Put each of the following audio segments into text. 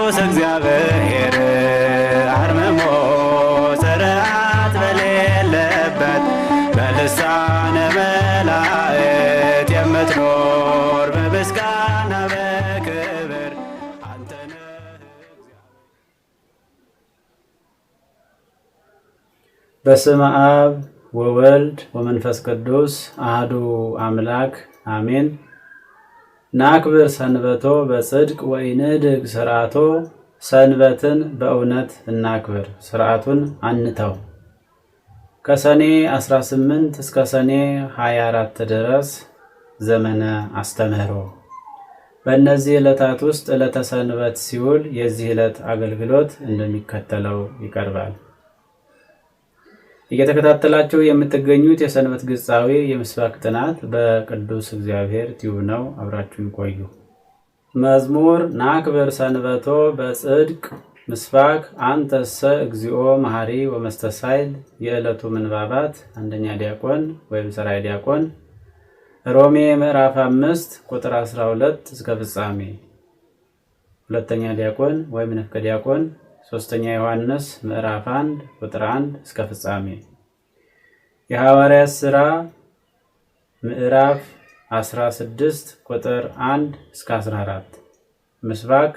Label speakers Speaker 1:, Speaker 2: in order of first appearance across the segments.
Speaker 1: ቅዱስ እግዚአብሔር አርምሞ ስርዓት በሌለበት በልሳነ መላእክት የምትኖር በምስጋና በክብር አንተ ነህ። በስመ አብ ወወልድ ወመንፈስ ቅዱስ አሐዱ አምላክ አሜን። ናክብር ሰንበቶ በጽድቅ ወኢንህድግ ስርዓቶ። ሰንበትን በእውነት እናክብር፣ ስርዓቱን አንተው። ከሰኔ 18 እስከ ሰኔ 24 ድረስ ዘመነ አስተምህሮ። በእነዚህ ዕለታት ውስጥ ዕለተ ሰንበት ሲውል የዚህ ዕለት አገልግሎት እንደሚከተለው ይቀርባል። እየተከታተላችሁ የምትገኙት የሰንበት ግጻዊ የምስባክ ጥናት በቅዱስ እግዚአብሔር ቲዩብ ነው። አብራችሁን ቆዩ። መዝሙር ናክብር ሰንበቶ በጽድቅ ምስባክ አንተሰ እግዚኦ መሐሪ ወመስተሳይል። የዕለቱ ምንባባት አንደኛ ዲያቆን ወይም ሰራይ ዲያቆን ሮሜ ምዕራፍ 5 ቁጥር 12 እስከ ፍጻሜ፣ ሁለተኛ ዲያቆን ወይም ንፍቀ ዲያቆን ሶስተኛ ዮሐንስ ምዕራፍ 1 ቁጥር 1 እስከ ፍጻሜ። የሐዋርያት ሥራ ምዕራፍ 16 ቁጥር 1 እስከ 14። ምስባክ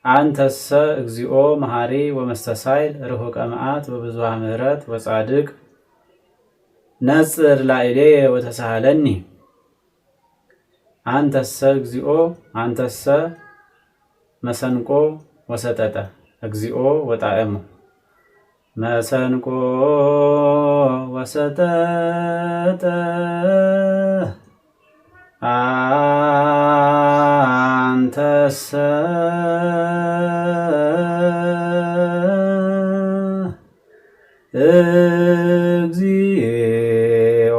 Speaker 1: አንተሰ እግዚኦ መሐሪ ወመስተሳይል ርሁቀ መዓት ወብዙኃ ምሕረት ወጻድቅ ነጽር ላዕሌየ ወተሳሃለኒ። አንተሰ እግዚኦ አንተሰ መሰንቆ ወሰጠጠ እግዚኦ ወጣዕሙ። መሰንቆ ወሰጠጠ አንተሰ እግዚኦ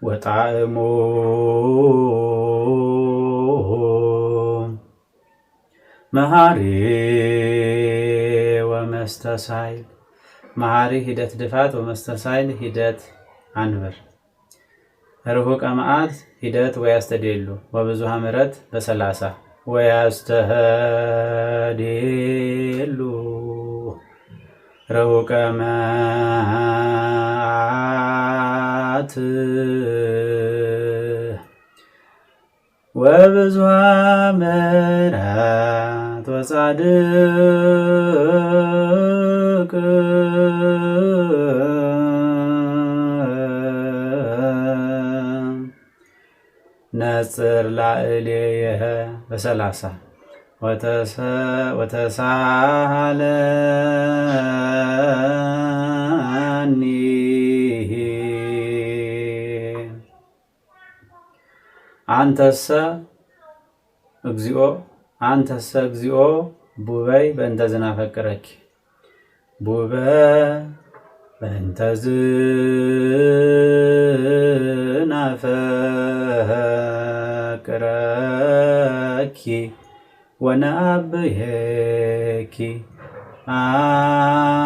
Speaker 1: ወጣዕሙ መሐሪ ወመስተሳይል። መሐሪ ሂደት ድፋት ወመስተሳይል ሂደት አንብር። ርሁቀ መዓት ሂደት ወያስተዴሉ ወብዙኃ ምሕረት በ30 ወያስተዴሉ ርሁቀ መዓት ወብዙኃ ምሕረት ወጻድቅ ነጽር ላዕሌየ በ30 ወተሳሃለኒ። አንተሰ እግዚኦ አንተሰ እግዚኦ ቡበይ በእንተ ዝናፈቅረኪ። ቡበ በእንተ ዝናፈቅረኪ ወነአብየኪ።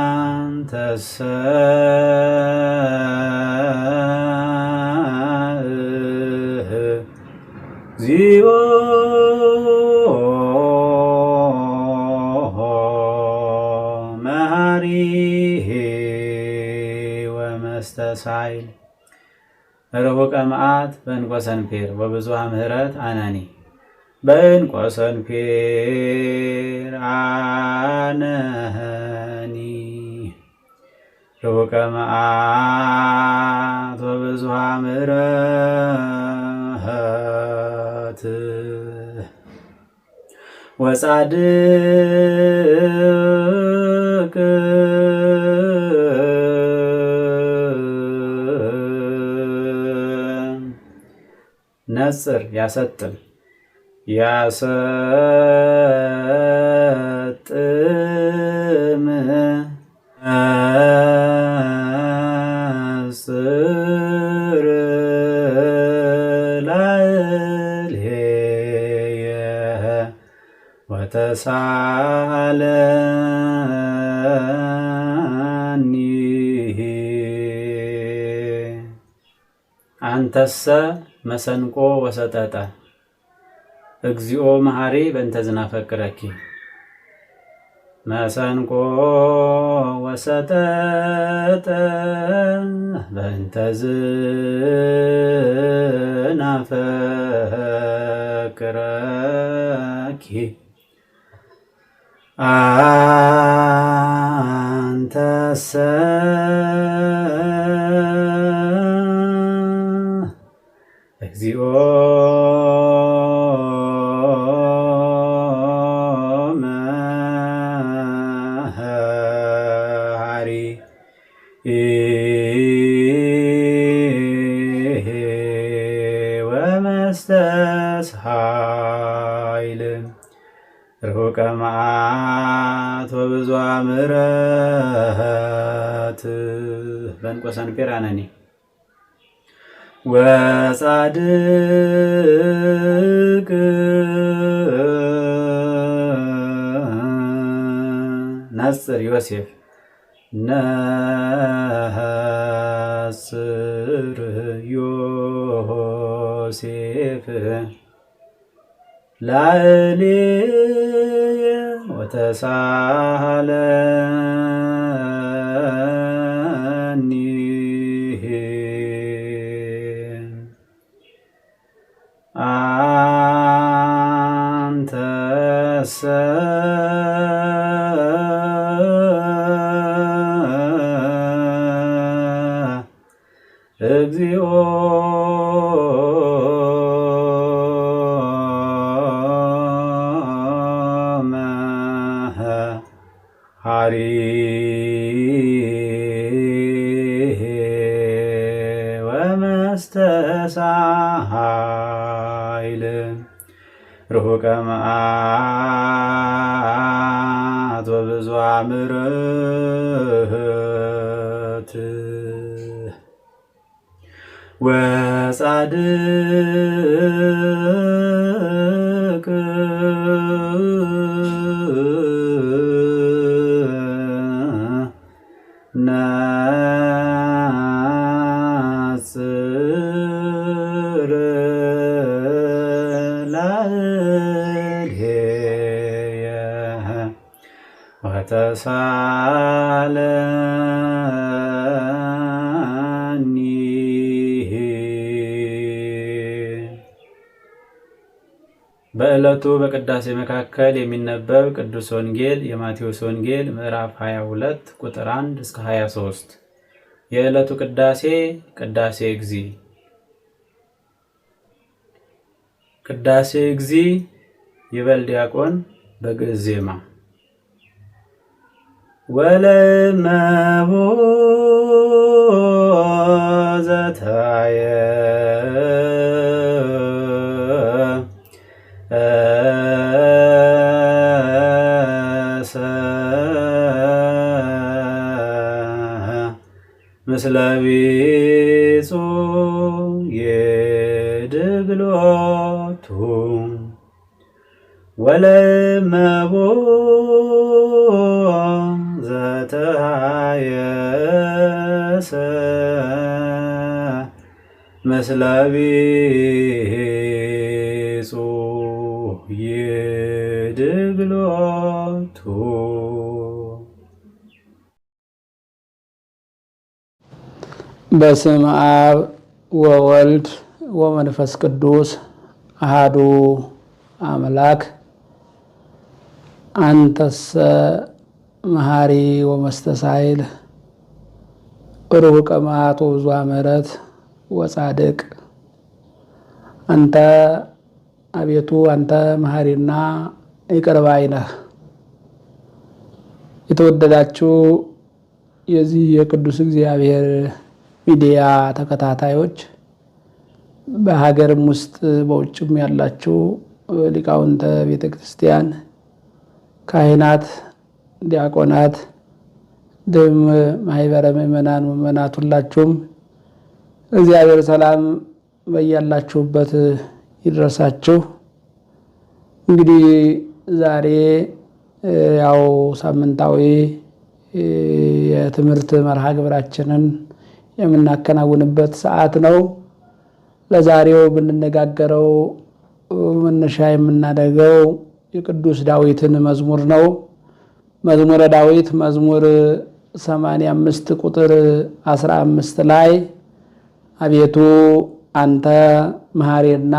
Speaker 1: አንተሰ እግዚኦ መሐሪ ወመስተሳይል ርሁቀ መዓት በእንቆ ሰንፔር ወብዙኃ ምሕረት አነኒ። በእንቆ ሰንፔር አነኒ ርሁቀ መዓት ወብዙኃ ምሕረት ወጻድቅ ነጽር ያሰጥም ያሰጥም ነጽር ላዕሌየ ወተሳሃለኒ። አንተሰ መሰንቆ ወሰጠጠ እግዚኦ መሐሪ በእንተ ዝናፈቅረኪ መሰንቆ ወሰጠጠ በእንተ ዝናፈቅረኪ አንተሰ እግዚኦ መሐሪ ወመስተስኃይል ርሑቀ መዓት ወብዙኃ ምሕረት በእንቆ ሰንፔር አነኒ ወጻድቅ ነጽር ዮሴፍ ነጽር ዮሴፍ ላዕሌየ ወተሳሃለኒ አንተሰ እግዚኦ መሐሪ ወመስተስኃይል ርሑቀ መዓት ወብዙኃ ምሕረት ወጻድቅ ነጽር ላዕሌየ ወተሳሃለኒ በዕለቱ በቅዳሴ መካከል የሚነበብ ቅዱስ ወንጌል የማቴዎስ ወንጌል ምዕራፍ 22 ቁጥር 1 እስከ 23። የዕለቱ ቅዳሴ ቅዳሴ እግዚእ። ቅዳሴ እግዚእ ይበል ዲያቆን በግዕዝ ዜማ ወለእመቦ ዘታየ ምስለ ቢጹ የድግሎቱ ወለእመቦ ዘተሃየሰ ምስለ ቢጹ የድግሎቱ
Speaker 2: በስመ አብ ወወልድ ወመንፈስ ቅዱስ አሐዱ አምላክ አንተሰ መሐሪ ወመስተስኃይል ርሑቀ መዓት ወብዙኃ ምሕረት ወጻድቅ አንተ አቤቱ አንተ መሐሪና ይቅር ባይ ነህ። የተወደዳችሁ የዚህ የቅዱስ እግዚአብሔር ሚዲያ ተከታታዮች በሀገርም ውስጥ በውጭም ያላችሁ ሊቃውንተ ቤተክርስቲያን፣ ካህናት፣ ዲያቆናት፣ ማህበረ ምእመናት ሁላችሁም እግዚአብሔር ሰላም በያላችሁበት ይድረሳችሁ። እንግዲህ ዛሬ ያው ሳምንታዊ የትምህርት መርሃ ግብራችንን የምናከናውንበት ሰዓት ነው። ለዛሬው ብንነጋገረው መነሻ የምናደርገው የቅዱስ ዳዊትን መዝሙር ነው። መዝሙረ ዳዊት መዝሙር 85 ቁጥር 15 ላይ አቤቱ አንተ መሐሪና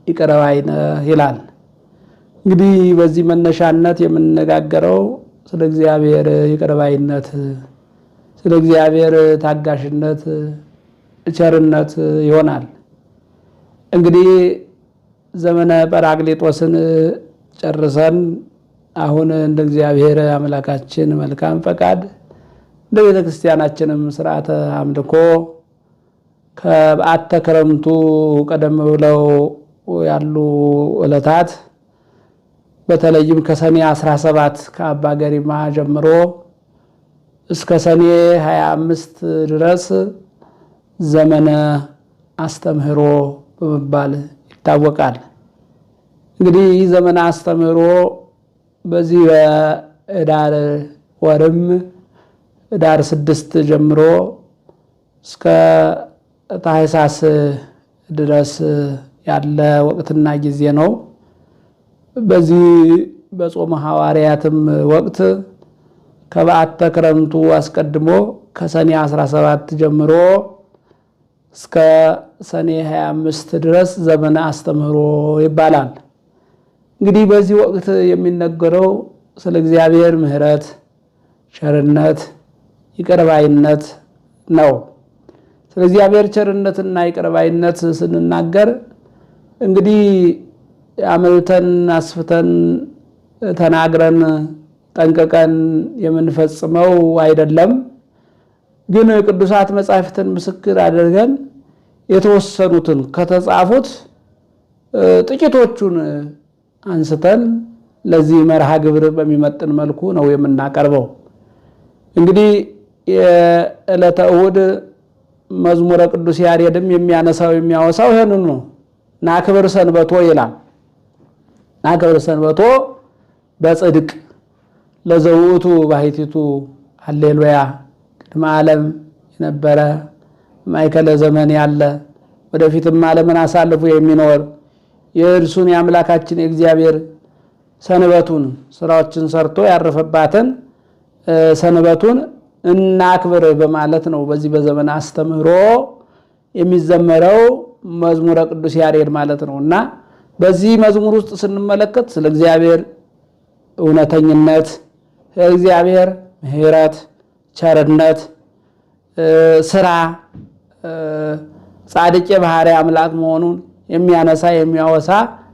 Speaker 2: ይቅር ባይ ነህ ይላል። እንግዲህ በዚህ መነሻነት የምንነጋገረው ስለ እግዚአብሔር ይቅር ባይነት፣ ስለ እግዚአብሔር ታጋሽነት፣ ቸርነት ይሆናል። እንግዲህ ዘመነ ጰራቅሊጦስን ጨርሰን አሁን እንደ እግዚአብሔር አምላካችን መልካም ፈቃድ እንደ ቤተ ክርስቲያናችንም ስርዓተ አምልኮ ከበዓተ ክረምቱ ቀደም ብለው ያሉ ዕለታት በተለይም ከሰኔ 17 ከአባ ገሪማ ጀምሮ እስከ ሰኔ 25 ድረስ ዘመነ አስተምህሮ በመባል ይታወቃል። እንግዲህ ዘመነ አስተምህሮ በዚህ በኅዳር ወርም ኅዳር 6 ጀምሮ እስከ ታኅሳስ ድረስ ያለ ወቅትና ጊዜ ነው። በዚህ በጾመ ሐዋርያትም ወቅት ከበዓተ ክረምቱ አስቀድሞ ከሰኔ 17 ጀምሮ እስከ ሰኔ 25 ድረስ ዘመነ አስተምህሮ ይባላል። እንግዲህ በዚህ ወቅት የሚነገረው ስለ እግዚአብሔር ምሕረት፣ ቸርነት፣ ይቅር ባይነት ነው። ስለ እግዚአብሔር ቸርነትና ይቅር ባይነት ስንናገር እንግዲህ አመልተን አስፍተን ተናግረን ጠንቅቀን የምንፈጽመው አይደለም። ግን ቅዱሳት መጻሕፍትን ምስክር አድርገን የተወሰኑትን ከተጻፉት ጥቂቶቹን አንስተን ለዚህ መርሃ ግብር በሚመጥን መልኩ ነው የምናቀርበው። እንግዲህ የዕለተ እሑድ መዝሙረ ቅዱስ ያሬድም የሚያወሳው ይሄንን ነው። ናክብር ሰንበቶ ይላል። ናክብር ሰንበቶ በጽድቅ ለዘውቱ ባሕቲቱ ሃሌሉያ ቅድመ ዓለም የነበረ ማእከለ ዘመን ያለ ወደፊትም ዓለምን አሳልፎ የሚኖር የእርሱን የአምላካችን የእግዚአብሔር ሰንበቱን ስራዎችን ሰርቶ ያረፈባትን ሰንበቱን እናክብር በማለት ነው በዚህ በዘመነ አስተምህሮ የሚዘመረው መዝሙረ ቅዱስ ያሬድ ማለት ነውና በዚህ መዝሙር ውስጥ ስንመለከት ስለ እግዚአብሔር እውነተኝነት፣ ስለ እግዚአብሔር ምሕረት፣ ቸርነት፣ ስራ፣ ጻድቅ ባህሪ አምላክ መሆኑን የሚያነሳ የሚያወሳ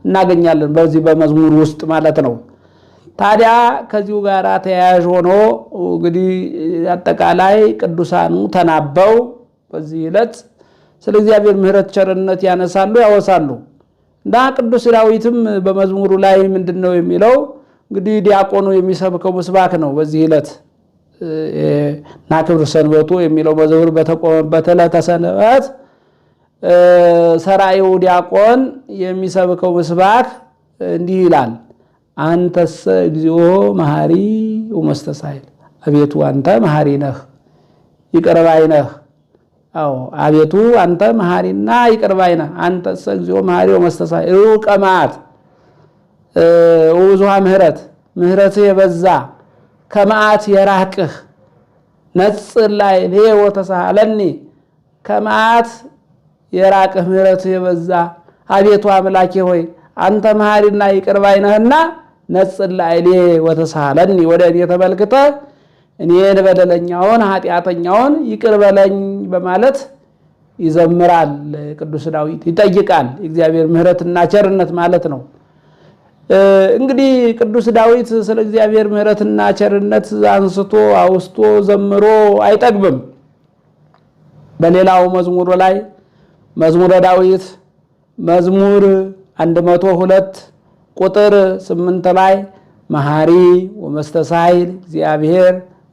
Speaker 2: እናገኛለን በዚህ በመዝሙር ውስጥ ማለት ነው። ታዲያ ከዚሁ ጋር ተያያዥ ሆኖ እንግዲህ አጠቃላይ ቅዱሳኑ ተናበው በዚህ ዕለት ስለ እግዚአብሔር ምሕረት ቸርነት ያነሳሉ ያወሳሉ። እና ቅዱስ ዳዊትም በመዝሙሩ ላይ ምንድነው የሚለው? እንግዲህ ዲያቆኑ የሚሰብከው ምስባክ ነው። በዚህ ዕለት ናክብር ሰንበቱ የሚለው መዝሙር በተቆመበት ዕለተ ሰንበት ሰራዩ ዲያቆን የሚሰብከው ምስባክ እንዲህ ይላል። አንተሰ እግዚኦ መሐሪ ወመስተሳይል፣ አቤቱ አንተ መሐሪ ነህ ይቅር ባይ ነህ። አዎ አቤቱ አንተ መሐሪና ይቅር ባይ ነህ። አንተሰ እግዚኦ መሐሪ ወመስተሳይል ሩቀ መዓት ወብዙኃ ምሕረት፣ ምሕረትህ የበዛ ከመዓት የራቅህ ነጽር ላይ ወተሳሃለኒ፣ ከመዓት የራቅህ ምሕረትህ የበዛ አቤቱ አምላኬ ሆይ አንተ መሐሪና ይቅር ባይ ነህና ነጽር ላይ ወተሳሃለኒ፣ ወደ እኔ ተመልክተህ እኔን በደለኛውን ኃጢአተኛውን ይቅር በለኝ በማለት ይዘምራል ቅዱስ ዳዊት፣ ይጠይቃል። የእግዚአብሔር ምሕረትና ቸርነት ማለት ነው። እንግዲህ ቅዱስ ዳዊት ስለ እግዚአብሔር ምሕረትና ቸርነት አንስቶ አውስቶ ዘምሮ አይጠግብም። በሌላው መዝሙሩ ላይ መዝሙረ ዳዊት መዝሙር 102 ቁጥር 8 ላይ መሐሪ ወመስተሳይል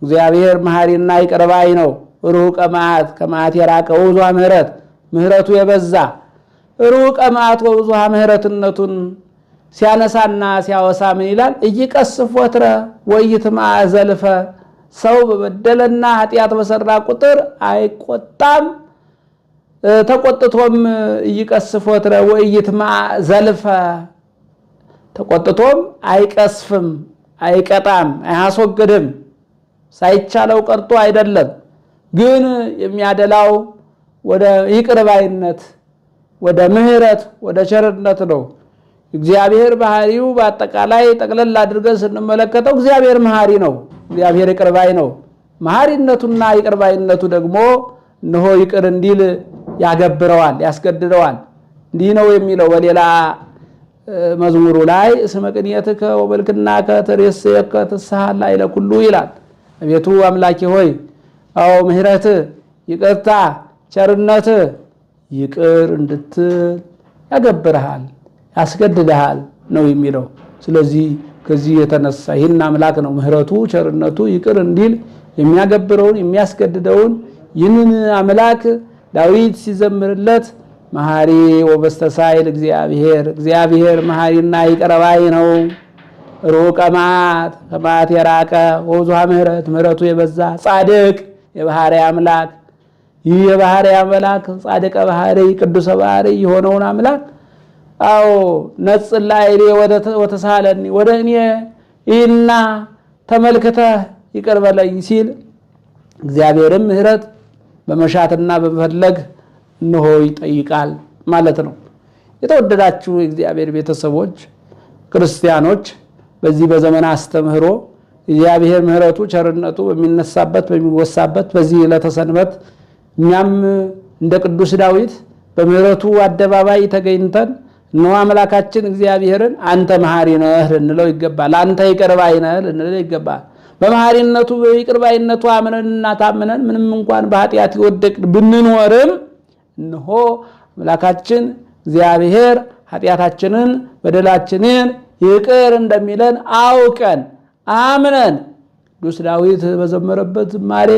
Speaker 2: እግዚአብሔር መሐሪና ይቅር ባይ ነው፣ ሩቀ መዓት ከመዓት የራቀ ወብዙኃ ምሕረት ምሕረቱ የበዛ ሩቀ መዓት ወብዙኃ ምሕረትነቱን ሲያነሳና ሲያወሳ ምን ይላል? እይቀስፍ ወትረ ወይትማዕ ዘልፈ፣ ሰው በበደለና ኃጢአት በሰራ ቁጥር አይቆጣም ተቆጥቶም ይቀስፎትረ ወይትማ ዘልፈ ተቆጥቶም አይቀስፍም አይቀጣም አያስወግድም ሳይቻለው ቀርቶ አይደለም ግን የሚያደላው ወደ ይቅርባይነት ወደ ምህረት ወደ ቸርነት ነው እግዚአብሔር ባህሪው በአጠቃላይ ጠቅለል አድርገን ስንመለከተው እግዚአብሔር መሐሪ ነው እግዚአብሔር ይቅርባይ ነው መሐሪነቱና ይቅርባይነቱ ደግሞ እነሆ ይቅር እንዲል ያገብረዋል ያስገድደዋል እንዲህ ነው የሚለው በሌላ መዝሙሩ ላይ እስመ ቅንየትከ ወበልክናከ ተሬስየከ ተሳሃላ ኢለ ኩሉ ይላል አቤቱ አምላኬ ሆይ አዎ ምህረት ይቅርታ ቸርነት ይቅር እንድትል ያገብርሃል ያስገድድሃል ነው የሚለው ስለዚህ ከዚህ የተነሳ ይህን አምላክ ነው ምህረቱ ቸርነቱ ይቅር እንዲል የሚያገብረውን የሚያስገድደውን ይህንን አምላክ ዳዊት ሲዘምርለት መሐሪ ወበስተሳይል እግዚአብሔር መሐሪና ይቅርባይ ነው ሩቀ መዓት ከመዓት የራቀ ወብዙኃ ምህረቱ የበዛ ጻድቅ የባህርይ አምላክ ይህ የባህርይ አምላክ ጻድቀ ባህርይ ቅዱሰ ባህርይ የሆነውን አምላክ አዎ ነጽላይ ወተሳለኒ ወደ እኔ ይህና ተመልክተህ ይቅር በለኝ ሲል እግዚአብሔርም ምህረት በመሻትና በመፈለግ እነሆ ይጠይቃል ማለት ነው የተወደዳችሁ የእግዚአብሔር ቤተሰቦች ክርስቲያኖች በዚህ በዘመን አስተምህሮ እግዚአብሔር ምህረቱ ቸርነቱ በሚነሳበት በሚወሳበት በዚህ ለተሰንበት እኛም እንደ ቅዱስ ዳዊት በምህረቱ አደባባይ ተገኝተን ነው አምላካችን እግዚአብሔርን አንተ መሐሪ ነህ ልንለው ይገባል አንተ ይቅር ባይ ነህ ልንለው ይገባል በመሐሪነቱ በይቅር ባይነቱ አምነንና ታምነን ምንም እንኳን በኃጢአት ይወደቅ ብንኖርም እነሆ አምላካችን እግዚአብሔር ኃጢአታችንን በደላችንን ይቅር እንደሚለን አውቀን አምነን ቅዱስ ዳዊት በዘመረበት ዝማሬ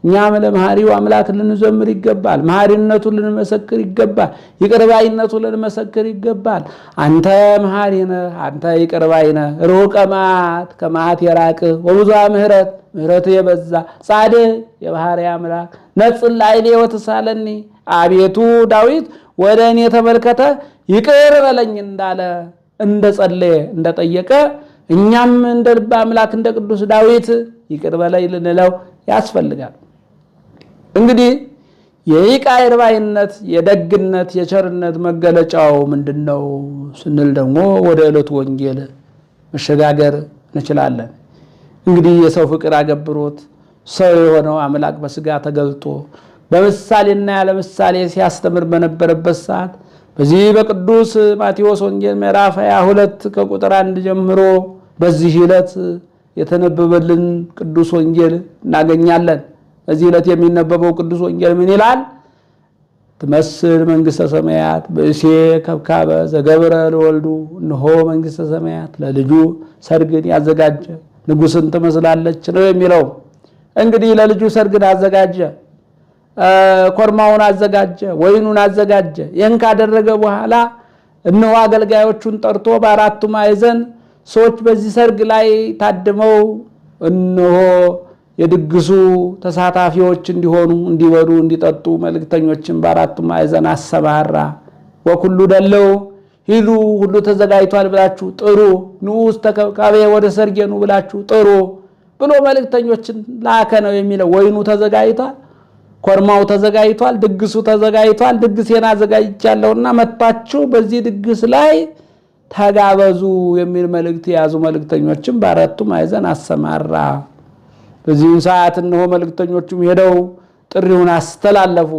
Speaker 2: እኛም ለመሐሪው አምላክ ልንዘምር ይገባል መሐሪነቱን ልንመሰክር ይገባል ይቅር ባይነቱን ልንመሰክር ይገባል አንተ መሐሪ ነህ አንተ ይቅር ባይ ነህ ሩቀ መዓት ከመዓት የራቀ ወብዙኃ ምህረት የበዛ ጻድቅ የባህርይ አምላክ ነጽላይ ወተሳለኒ አቤቱ ዳዊት ወደ እኔ ተመልከተ ይቅር በለኝ እንዳለ እንደጸለየ እንደጠየቀ እኛም እንደ ልበ አምላክ እንደ ቅዱስ ዳዊት ይቅር በለኝ ልንለው ያስፈልጋል እንግዲህ የይቅር ባይነት የደግነት የቸርነት መገለጫው ምንድነው ስንል ደግሞ ወደ ዕለቱ ወንጌል መሸጋገር እንችላለን እንግዲህ የሰው ፍቅር አገብሮት ሰው የሆነው አምላክ በስጋ ተገልጦ በምሳሌና ያለ ምሳሌ ሲያስተምር በነበረበት ሰዓት በዚህ በቅዱስ ማቴዎስ ወንጌል ምዕራፍ 22 ከቁጥር 1 ጀምሮ በዚህ ዕለት የተነበበልን ቅዱስ ወንጌል እናገኛለን በዚህ ዕለት የሚነበበው ቅዱስ ወንጌል ምን ይላል ትመስል መንግስተ ሰማያት በእሴ ከብካበ ዘገብረ ለወልዱ እነሆ መንግስተ ሰማያት ለልጁ ሰርግን ያዘጋጀ ንጉስን ትመስላለች ነው የሚለው እንግዲህ ለልጁ ሰርግን አዘጋጀ ኮርማውን አዘጋጀ ወይኑን አዘጋጀ ይህን ካደረገ በኋላ እነሆ አገልጋዮቹን ጠርቶ በአራቱ ማዕዘን ሰዎች በዚህ ሰርግ ላይ ታድመው እነሆ የድግሱ ተሳታፊዎች እንዲሆኑ እንዲበሉ እንዲጠጡ መልእክተኞችን በአራቱ ማዕዘን አሰማራ ወኩሉ ደለው ሂዱ ሁሉ ተዘጋጅቷል ብላችሁ ጥሩ ንዑስ ተከብካቤ ወደ ሰርጌኑ ብላችሁ ጥሩ ብሎ መልእክተኞችን ላከ ነው የሚለው ወይኑ ተዘጋጅቷል ኮርማው ተዘጋጅቷል ድግሱ ተዘጋጅቷል ድግሴን አዘጋጅቻለሁና መጣችሁ በዚህ ድግስ ላይ ተጋበዙ የሚል መልእክት ያዙ መልእክተኞችን በአራቱ ማዕዘን አሰማራ በዚህ ሰዓት እነሆ መልእክተኞቹም ሄደው ጥሪውን አስተላለፉ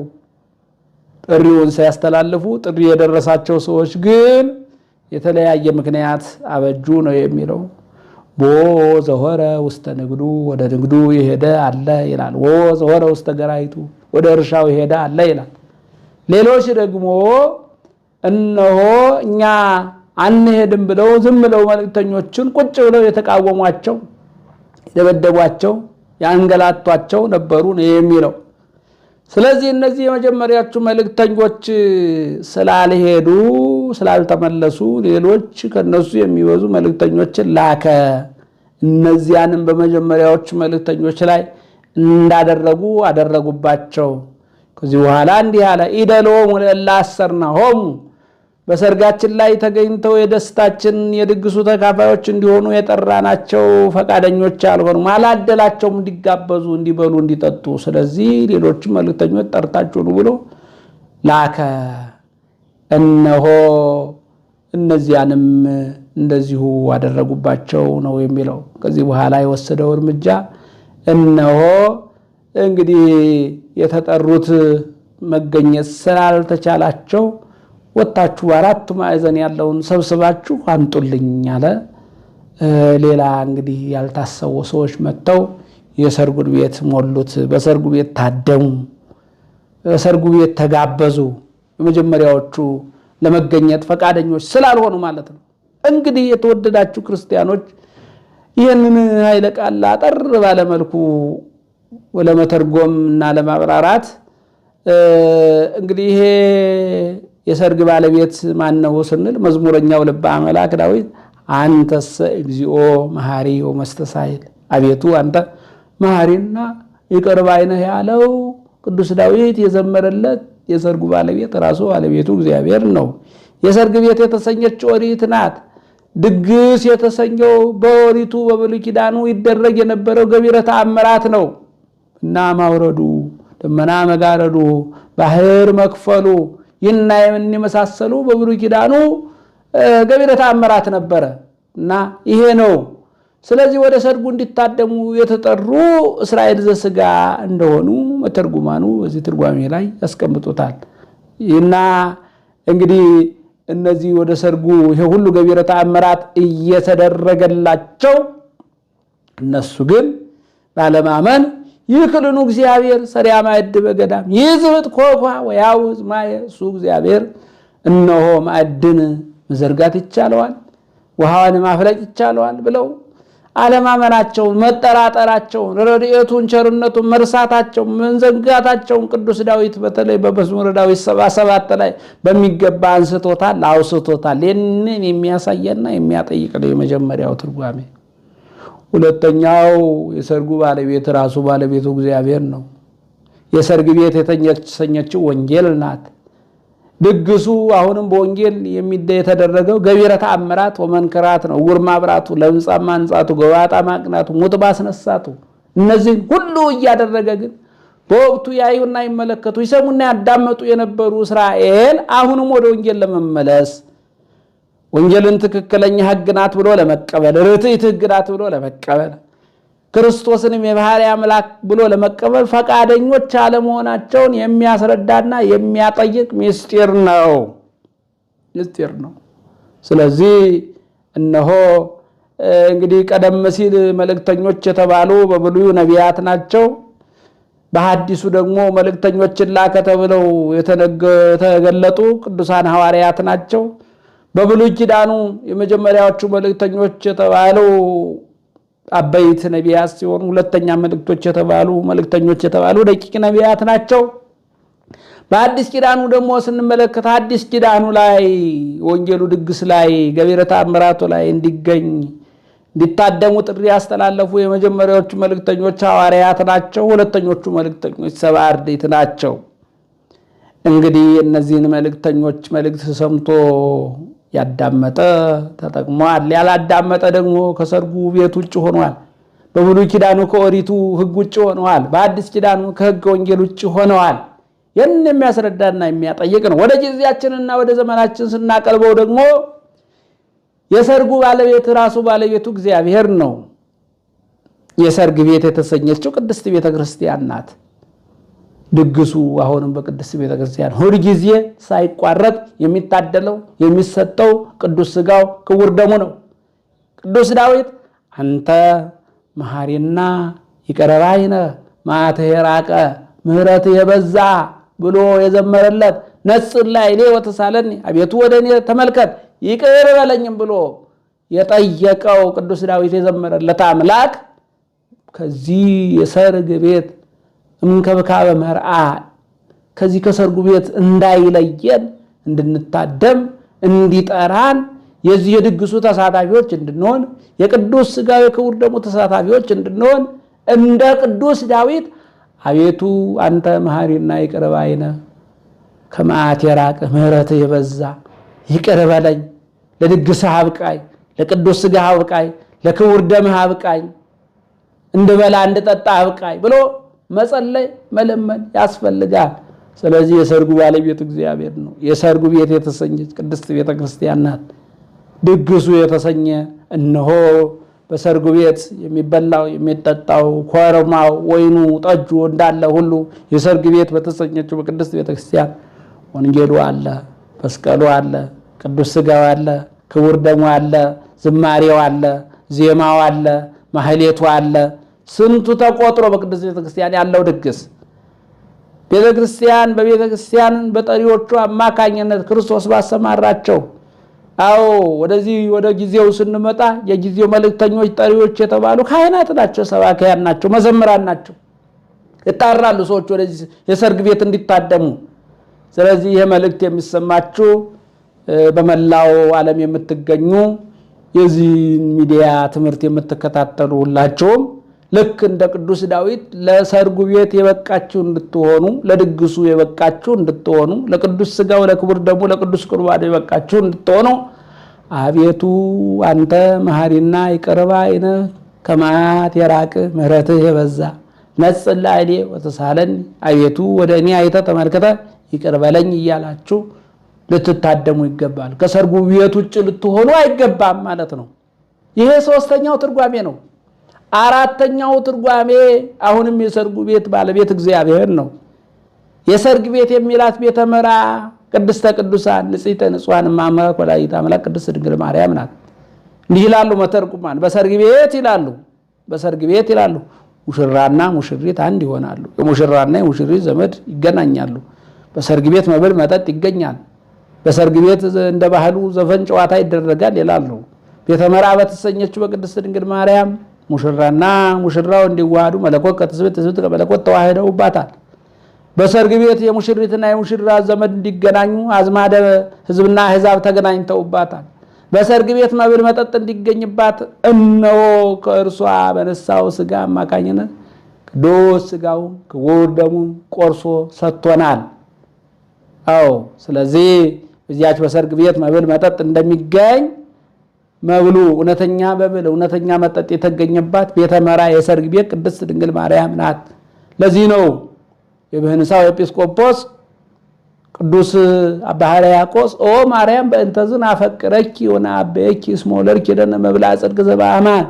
Speaker 2: ጥሪውን ሲያስተላልፉ ጥሪ የደረሳቸው ሰዎች ግን የተለያየ ምክንያት አበጁ ነው የሚለው ቦ ዘሆረ ውስተ ንግዱ ወደ ንግዱ ይሄደ አለ ይላል ወ ዘሆረ ውስተ ገራይቱ ወደ እርሻው ይሄደ አለ ይላል ሌሎች ደግሞ እነሆ እኛ አንሄድም ብለው ዝም ብለው መልእክተኞችን ቁጭ ብለው የተቃወሟቸው የደበደቧቸው ያንገላቷቸው ነበሩ ነው የሚለው ስለዚህ እነዚህ የመጀመሪያዎቹ መልእክተኞች ስላልሄዱ ስላልተመለሱ ሌሎች ከነሱ የሚበዙ መልእክተኞችን ላከ እነዚያንም በመጀመሪያዎቹ መልእክተኞች ላይ እንዳደረጉ አደረጉባቸው ከዚህ በኋላ እንዲህ አለ ኢደሎም ለላሰርናሆም በሰርጋችን ላይ ተገኝተው የደስታችን የድግሱ ተካፋዮች እንዲሆኑ የጠራናቸው ፈቃደኞች አልሆኑም፣ አላደላቸውም እንዲጋበዙ እንዲበሉ እንዲጠጡ። ስለዚህ ሌሎች መልእክተኞች ጠርታችሁ ነው ብሎ ላከ። እነሆ እነዚያንም እንደዚሁ አደረጉባቸው ነው የሚለው። ከዚህ በኋላ የወሰደው እርምጃ እነሆ እንግዲህ የተጠሩት መገኘት ስላልተቻላቸው ወጣችሁ አራቱ ማዕዘን ያለውን ሰብስባችሁ አምጡልኝ አለ። ሌላ እንግዲህ ያልታሰቡ ሰዎች መጥተው የሰርጉን ቤት ሞሉት። በሰርጉ ቤት ታደሙ፣ በሰርጉ ቤት ተጋበዙ። የመጀመሪያዎቹ ለመገኘት ፈቃደኞች ስላልሆኑ ማለት ነው። እንግዲህ የተወደዳችሁ ክርስቲያኖች ይህንን ኃይለ ቃል አጠር ባለ መልኩ ለመተርጎም እና ለማብራራት እንግዲህ ይሄ የሰርግ ባለቤት ማን ነው ስንል መዝሙረኛው ልበ አምላክ ዳዊት አንተሰ እግዚኦ መሐሪ ወመስተሳይል፣ አቤቱ አንተ መሐሪና ይቅር ባይ ነህ ያለው ቅዱስ ዳዊት የዘመረለት የሰርጉ ባለቤት ራሱ ባለቤቱ እግዚአብሔር ነው። የሰርግ ቤት የተሰኘች ኦሪት ናት። ድግስ የተሰኘው በኦሪቱ በብሉይ ኪዳኑ ይደረግ የነበረው ገቢረ ተአምራት ነው እና ማውረዱ፣ ደመና መጋረዱ፣ ባህር መክፈሉ ይህና የመሳሰሉ በብሉይ ኪዳኑ ገቢረ ተአምራት ነበረ እና ይሄ ነው። ስለዚህ ወደ ሰርጉ እንዲታደሙ የተጠሩ እስራኤል ዘሥጋ እንደሆኑ መተርጉማኑ በዚህ ትርጓሜ ላይ ያስቀምጡታል። እና እንግዲህ እነዚህ ወደ ሰርጉ ይሄ ሁሉ ገቢረ ተአምራት እየተደረገላቸው እነሱ ግን ባለማመን ይክልኑ እግዚአብሔር ሰሪያ ማዕድ በገዳም ይዝብጥ ኮኳ ወያውዝ ማየ እሱ እግዚአብሔር እነሆ ማዕድን መዘርጋት ይቻለዋል፣ ውሃውን ማፍለቅ ይቻለዋል ብለው አለማመናቸውን፣ መጠራጠራቸውን፣ ረድኤቱን ቸርነቱን መርሳታቸውን፣ መንዘንጋታቸውን ቅዱስ ዳዊት በተለይ በመዝሙረ ዳዊት 77 ላይ በሚገባ አንስቶታል፣ አውስቶታል። ይህንን የሚያሳየና የሚያጠይቅ ነው የመጀመሪያው ትርጓሜ። ሁለተኛው የሰርጉ ባለቤት ራሱ ባለቤቱ እግዚአብሔር ነው። የሰርግ ቤት የተሰኘችው ወንጌል ናት። ድግሱ አሁንም በወንጌል የተደረገው ገቢረ ተአምራት ወመንከራት ነው። ዕውር ማብራቱ፣ ለምጻም ማንጻቱ፣ ጎባጣ ማቅናቱ፣ ሙት ማስነሳቱ፣ እነዚህ ሁሉ እያደረገ ግን በወቅቱ ያዩና ይመለከቱ ይሰሙና ያዳመጡ የነበሩ እስራኤል አሁንም ወደ ወንጌል ለመመለስ ወንጌልን ትክክለኛ ሕግ ናት ብሎ ለመቀበል፣ ርትዕት ሕግ ናት ብሎ ለመቀበል፣ ክርስቶስንም የባህሪ አምላክ ብሎ ለመቀበል ፈቃደኞች አለመሆናቸውን የሚያስረዳና የሚያጠይቅ ምስጢር ነው። ስለዚህ እነሆ እንግዲህ ቀደም ሲል መልእክተኞች የተባሉ በብሉዩ ነቢያት ናቸው። በሐዲሱ ደግሞ መልእክተኞችን ላከ ተብለው የተገለጡ ቅዱሳን ሐዋርያት ናቸው። በብሉይ ኪዳኑ የመጀመሪያዎቹ መልእክተኞች የተባሉ አበይት ነቢያት ሲሆኑ ሁለተኛ መልእክተኞች የተባሉ ደቂቅ ነቢያት ናቸው። በአዲስ ኪዳኑ ደግሞ ስንመለከት አዲስ ኪዳኑ ላይ ወንጌሉ ድግስ ላይ ገቢረ ተአምራቱ ላይ እንዲታደሙ ጥሪ ያስተላለፉ የመጀመሪያዎቹ መልእክተኞች ሐዋርያት ናቸው። ሁለተኞቹ መልእክተኞች ሰብዓ አርድእት ናቸው። እንግዲህ እነዚህን መልእክተኞች መልእክት ሰምቶ ያዳመጠ ተጠቅሟል፣ ያላዳመጠ ደግሞ ከሰርጉ ቤት ውጭ ሆኗል። በብሉይ ኪዳኑ ከኦሪቱ ሕግ ውጭ ሆነዋል፣ በአዲስ ኪዳኑ ከሕገ ወንጌል ውጭ ሆነዋል። ይህን የሚያስረዳና የሚያጠይቅ ነው። ወደ ጊዜያችንና ወደ ዘመናችን ስናቀልበው ደግሞ የሰርጉ ባለቤት ራሱ ባለቤቱ እግዚአብሔር ነው። የሰርግ ቤት የተሰኘችው ቅድስት ቤተክርስቲያን ናት። ድግሱ አሁንም በቅድስት ቤተክርስቲያን ሁል ጊዜ ሳይቋረጥ የሚታደለው የሚሰጠው ቅዱስ ሥጋው ክቡር ደሙ ነው። ቅዱስ ዳዊት አንተ መሐሪና ይቅር ባይ ነህ፣ መዓትህ የራቀ ምሕረትህ የበዛ ብሎ የዘመረለት ነጽር ላይ ወተሳለኒ አቤቱ ወደ እኔ ተመልከት ይቅር በለኝም ብሎ የጠየቀው ቅዱስ ዳዊት የዘመረለት አምላክ ከዚህ የሰርግ ቤት እንከብካበ መርዓ ከዚህ ከሰርጉ ቤት እንዳይለየን እንድንታደም እንዲጠራን የዚህ የድግሱ ተሳታፊዎች እንድንሆን የቅዱስ ሥጋው ክቡር ደሙ ተሳታፊዎች እንድንሆን እንደ ቅዱስ ዳዊት አቤቱ አንተ መሐሪና ይቅር ባይ ነህ፣ ከመዓት የራቅህ ምሕረትህ የበዛ ይቅር በለኝ፣ ለድግስህ አብቃኝ፣ ለቅዱስ ሥጋህ አብቃኝ፣ ለክቡር ደምህ አብቃኝ፣ እንድበላ እንድጠጣ አብቃኝ ብሎ መጸለይ መለመን ያስፈልጋል። ስለዚህ የሰርጉ ባለቤት እግዚአብሔር ነው። የሰርጉ ቤት የተሰኘች ቅድስት ቤተ ክርስቲያን ናት። ድግሱ የተሰኘ እነሆ በሰርጉ ቤት የሚበላው የሚጠጣው ኮረማው ወይኑ ጠጁ እንዳለ ሁሉ የሰርግ ቤት በተሰኘችው በቅድስት ቤተ ክርስቲያን ወንጌሉ አለ፣ መስቀሉ አለ፣ ቅዱስ ሥጋው አለ፣ ክቡር ደሙ አለ፣ ዝማሬው አለ፣ ዜማው አለ፣ ማህሌቱ አለ። ስንቱ ተቆጥሮ በቅድስት ቤተ ክርስቲያን ያለው ድግስ። ቤተ ክርስቲያን በቤተ ክርስቲያን በጠሪዎቹ አማካኝነት ክርስቶስ ባሰማራቸው ወደዚህ ወደ ጊዜው ስንመጣ የጊዜው መልእክተኞች ጠሪዎች የተባሉ ካህናት ናቸው፣ ሰባኪያን ናቸው፣ መዘምራን ናቸው። ይጣራሉ ሰዎች ወደዚህ የሰርግ ቤት እንዲታደሙ። ስለዚህ ይሄ መልእክት የሚሰማችሁ በመላው ዓለም የምትገኙ የዚህ ሚዲያ ትምህርት የምትከታተሉ ሁላችሁም ልክ እንደ ቅዱስ ዳዊት ለሰርጉ ቤት የበቃችሁ እንድትሆኑ፣ ለድግሱ የበቃችሁ እንድትሆኑ፣ ለቅዱስ ሥጋው ለክቡር ደሙ ለቅዱስ ቁርባኑ የበቃችሁ እንድትሆኑ አቤቱ አንተ መሐሪና ይቅር ባይ ነህ፣ ከመዓት የራቅህ ምሕረትህ የበዛ ነጽር ላዕሌ ወተሳለኒ፣ አቤቱ ወደ እኔ አይተህ ተመልክተህ ይቅር በለኝ እያላችሁ ልትታደሙ ይገባል። ከሰርጉ ቤት ውጭ ልትሆኑ አይገባም ማለት ነው። ይሄ ሶስተኛው ትርጓሜ ነው። አራተኛው ትርጓሜ አሁንም የሰርጉ ቤት ባለቤት እግዚአብሔር ነው። የሰርግ ቤት የሚላት ቤተ መራ ቅድስተ ቅዱሳን ንጽሕተ ንጹሐን እማምላክ ወላዲተ አምላክ ቅድስት ድንግል ማርያም ናት። እንዲህ ይላሉ መተርጉማን፣ በሰርግ ቤት ይላሉ፣ በሰርግ ቤት ይላሉ ሙሽራና ሙሽሪት አንድ ይሆናሉ። የሙሽራና የሙሽሪት ዘመድ ይገናኛሉ። በሰርግ ቤት መብል መጠጥ ይገኛል። በሰርግ ቤት እንደ ባህሉ ዘፈን ጨዋታ ይደረጋል ይላሉ። ቤተ መራ በተሰኘችው በቅድስት ድንግል ማርያም ሙሽራና ሙሽራው እንዲዋሃዱ መለኮት ከትስብእት ትስብእት ከመለኮት ተዋህደውባታል። በሰርግ ቤት የሙሽሪትና የሙሽራ ዘመድ እንዲገናኙ አዝማደ ሕዝብና አሕዛብ ተገናኝተውባታል። በሰርግ ቤት መብል መጠጥ እንዲገኝባት እነሆ ከእርሷ በነሳው ሥጋ አማካኝነት ቅዱስ ሥጋውን ክቡር ደሙን ቆርሶ ሰጥቶናል። ስለዚህ በዚያች በሰርግ ቤት መብል መጠጥ እንደሚገኝ መብሉ እውነተኛ መብል እውነተኛ መጠጥ የተገኘባት ቤተ መራ የሰርግ ቤት ቅድስት ድንግል ማርያም ናት። ለዚህ ነው የብህንሳው ኤጲስቆጶስ ቅዱስ አባ ሕርያቆስ ኦ ማርያም በእንተዝን አፈቅረኪ ወነአበየኪ እስመ ወለድኪ ለነ መብልዐ ጽድቅ ዘበአማን፣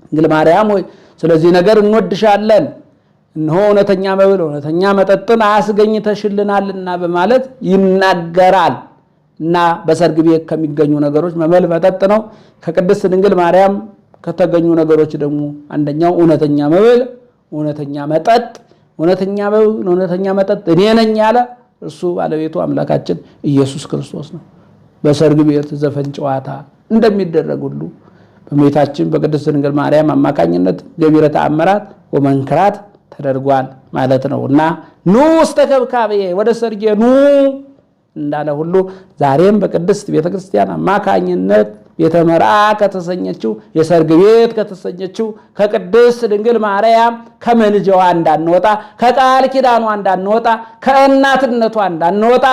Speaker 2: ድንግል ማርያም ሆይ ስለዚህ ነገር እንወድሻለን፣ እነሆ እውነተኛ መብል እውነተኛ መጠጥን አስገኝተሽልናልና በማለት ይናገራል። እና በሰርግ ቤት ከሚገኙ ነገሮች መብል መጠጥ ነው። ከቅድስት ድንግል ማርያም ከተገኙ ነገሮች ደግሞ አንደኛው እውነተኛ መብል እውነተኛ መጠጥ፣ እውነተኛ መብል እውነተኛ መጠጥ እኔ ነኝ ያለ እርሱ ባለቤቱ አምላካችን ኢየሱስ ክርስቶስ ነው። በሰርግ ቤት ዘፈን ጨዋታ እንደሚደረግ ሁሉ በእመቤታችን በቅድስት ድንግል ማርያም አማካኝነት ገቢረ ተአምራት ወመንክራት ተደርጓል ማለት ነው። እና ኑ ውስተ ከብካቤ ወደ ሰርጌ ኑ እንዳለ ሁሉ ዛሬም በቅድስት ቤተክርስቲያን አማካኝነት ቤተ መርዓ ከተሰኘችው የሰርግ ቤት ከተሰኘችው ከቅድስት ድንግል ማርያም ከመልጃዋ እንዳንወጣ፣ ከቃል ኪዳኗ እንዳንወጣ፣ ከእናትነቷ እንዳንወጣ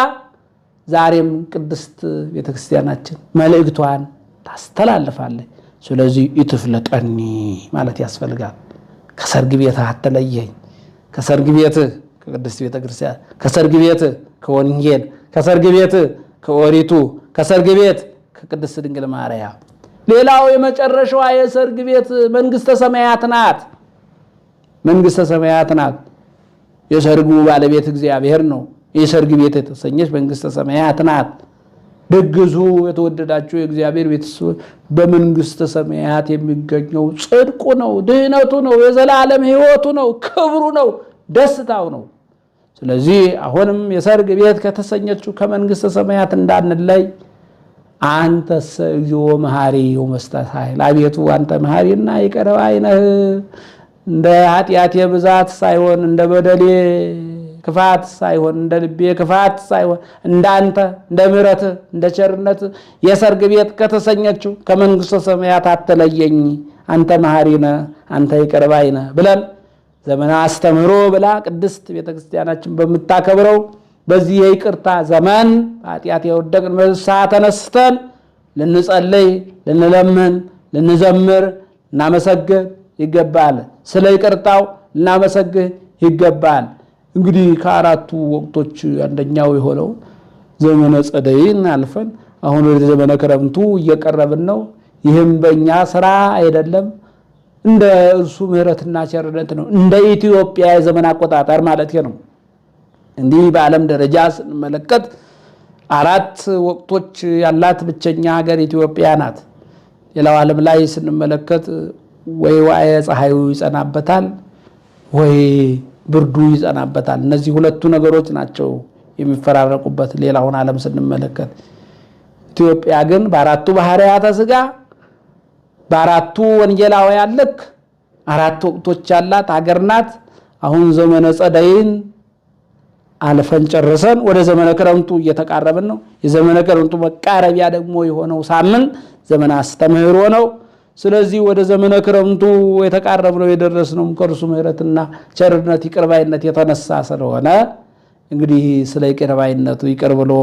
Speaker 2: ዛሬም ቅድስት ቤተክርስቲያናችን መልእክቷን ታስተላልፋለች። ስለዚህ ኢትፍለጠኒ ማለት ያስፈልጋል። ከሰርግ ቤት አትለየኝ፣ ከሰርግ ቤት ከቅድስት ቤተክርስቲያን፣ ከሰርግ ቤት ከወንጌል፣ ከሰርግ ቤት ከኦሪቱ፣ ከሰርግ ቤት ከቅድስት ድንግል ማርያም። ሌላው የመጨረሻዋ የሰርግ ቤት መንግስተ ሰማያት ናት። መንግስተ ሰማያት ናት። የሰርጉ ባለቤት እግዚአብሔር ነው። የሰርግ ቤት የተሰኘች መንግስተ ሰማያት ናት። ድግሱ የተወደዳችሁ የእግዚአብሔር ቤተሰቦች በመንግስተ ሰማያት የሚገኘው ጽድቁ ነው፣ ድህነቱ ነው፣ የዘላለም ሕይወቱ ነው፣ ክብሩ ነው፣ ደስታው ነው። ስለዚህ አሁንም የሰርግ ቤት ከተሰኘችው ከመንግስተ ሰማያት እንዳንለይ አንተስ እግዚኦ መሐሪ ወመስተሳይል፣ አቤቱ አንተ መሐሪና ይቅር ባይ ነህ። እንደ ኃጢአቴ ብዛት ሳይሆን እንደ በደሌ ክፋት ሳይሆን እንደ ልቤ ክፋት ሳይሆን እንዳንተ እንደ ምሕረት እንደ ቸርነት የሰርግ ቤት ከተሰኘችው ከመንግስተ ሰማያት አትለየኝ፣ አንተ መሐሪ ነህ፣ አንተ ይቅር ባይ ነህ ብለን ዘመነ አስተምህሮ ብላ ቅድስት ቤተክርስቲያናችን በምታከብረው በዚህ የይቅርታ ዘመን ኃጢአት የወደቅን በንስሐ ተነስተን ልንጸልይ፣ ልንለምን፣ ልንዘምር፣ እናመሰግን ይገባል። ስለ ይቅርታው ልናመሰግን ይገባል። እንግዲህ ከአራቱ ወቅቶች አንደኛው የሆነው ዘመነ ጸደይን አልፈን አሁን ወደ ዘመነ ክረምቱ እየቀረብን ነው። ይህም በእኛ ስራ አይደለም፣ እንደ እርሱ ምሕረትና ቸርነት ነው። እንደ ኢትዮጵያ የዘመን አቆጣጠር ማለት ነው። እንዲህ በዓለም ደረጃ ስንመለከት አራት ወቅቶች ያላት ብቸኛ ሀገር ኢትዮጵያ ናት። ሌላው ዓለም ላይ ስንመለከት ወይ ዋየ ፀሐዩ ይጸናበታል፣ ወይ ብርዱ ይጸናበታል። እነዚህ ሁለቱ ነገሮች ናቸው የሚፈራረቁበት። ሌላውን ዓለም ስንመለከት ኢትዮጵያ ግን በአራቱ ባህርያተ ሥጋ በአራቱ ወንጌላውያን ልክ አራት ወቅቶች ያላት ሀገር ናት። አሁን ዘመነ ጸደይን አልፈን ጨርሰን ወደ ዘመነ ክረምቱ እየተቃረብን ነው። የዘመነ ክረምቱ መቃረቢያ ደግሞ የሆነው ሳምንት ዘመነ አስተምህሮ ነው። ስለዚህ ወደ ዘመነ ክረምቱ የተቃረብነው የደረስነው ከእርሱ ምሕረትና ቸርነት ይቅርባይነት የተነሳ ስለሆነ እንግዲህ ስለ ይቅርባይነቱ ይቅር ብሎ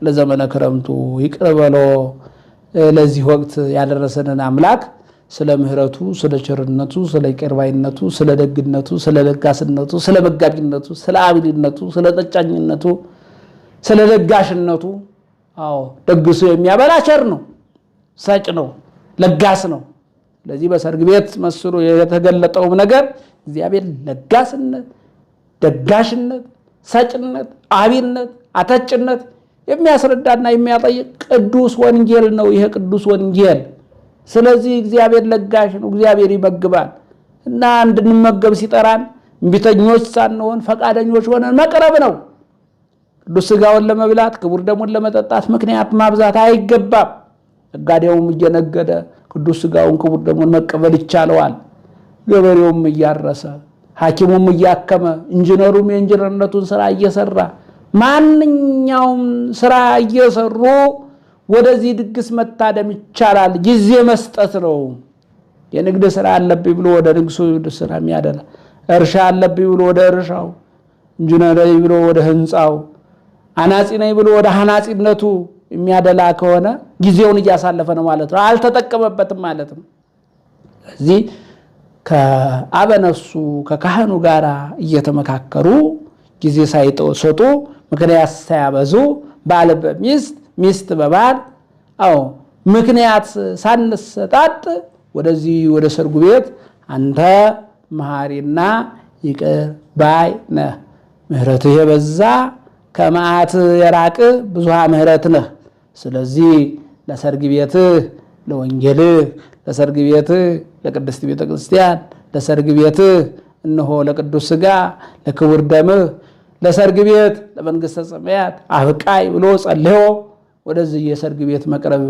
Speaker 2: ለዘመነ ክረምቱ ይቅር ብሎ ለዚህ ወቅት ያደረሰንን አምላክ ስለ ምሕረቱ፣ ስለ ቸርነቱ፣ ስለ ይቅርባይነቱ፣ ስለ ደግነቱ፣ ስለ ለጋስነቱ፣ ስለ መጋቢነቱ፣ ስለ አብሊነቱ፣ ስለ ጠጫኝነቱ፣ ስለ ለጋሽነቱ ደግሶ የሚያበላ ቸር ነው፣ ሰጭ ነው፣ ለጋስ ነው። ስለዚህ በሰርግ ቤት መስሎ የተገለጠውም ነገር እግዚአብሔር ለጋስነት፣ ደጋሽነት፣ ሰጭነት፣ አቢነት፣ አተጭነት የሚያስረዳና የሚያጠይቅ ቅዱስ ወንጌል ነው ይሄ ቅዱስ ወንጌል። ስለዚህ እግዚአብሔር ለጋሽ ነው፣ እግዚአብሔር ይመግባል እና እንድንመገብ ሲጠራን እምቢተኞች ሳንሆን ፈቃደኞች ሆነን መቅረብ ነው። ቅዱስ ሥጋውን ለመብላት ክቡር ደሙን ለመጠጣት ምክንያት ማብዛት አይገባም። ነጋዴውም እየነገደ ቅዱስ ሥጋውን ክቡር ደሙን መቀበል ይቻለዋል። ገበሬውም እያረሰ፣ ሐኪሙም እያከመ፣ ኢንጂነሩም የኢንጂነርነቱን ስራ እየሰራ ማንኛውም ስራ እየሰሩ ወደዚህ ድግስ መታደም ይቻላል። ጊዜ መስጠት ነው። የንግድ ስራ አለብኝ ብሎ ወደ ንግሱ ስራ የሚያደላ፣ እርሻ አለብኝ ብሎ ወደ እርሻው፣ ኢንጂነር ነኝ ብሎ ወደ ህንፃው፣ አናጺ ነኝ ብሎ ወደ አናጺነቱ የሚያደላ ከሆነ ጊዜውን እያሳለፈ ነው ማለት ነው፣ አልተጠቀመበትም ማለት ነው። ስለዚህ ከአበነሱ ከካህኑ ጋር እየተመካከሩ ጊዜ ሳይሰጡ ምክንያት ሳያበዙ ባል በሚስት ሚስት በባል ምክንያት ሳንሰጣጥ ወደዚህ ወደ ሰርጉ ቤት አንተ መሐሪና ይቅር ባይ ነህ፣ ምሕረትህ የበዛ ከመዓት የራቅ ብዙሃ ምሕረት ነህ። ስለዚህ ለሰርግ ቤትህ ለወንጌልህ፣ ለሰርግ ቤትህ ለቅድስት ቤተ ክርስቲያን፣ ለሰርግ ቤትህ እነሆ ለቅዱስ ሥጋ ለክቡር ደምህ፣ ለሰርግ ቤት ለመንግሥተ ሰማያት አብቃይ ብሎ ጸልዮ ወደዚህ የሰርግ ቤት መቅረብ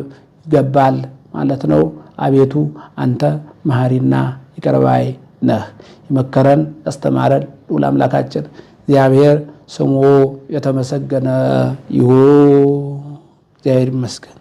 Speaker 2: ይገባል ማለት ነው። አቤቱ አንተ መሐሪና ይቅር ባይ ነህ። የመከረን ያስተማረን ልዑል አምላካችን እግዚአብሔር ስሙ የተመሰገነ ይሁን። እግዚአብሔር ይመስገን።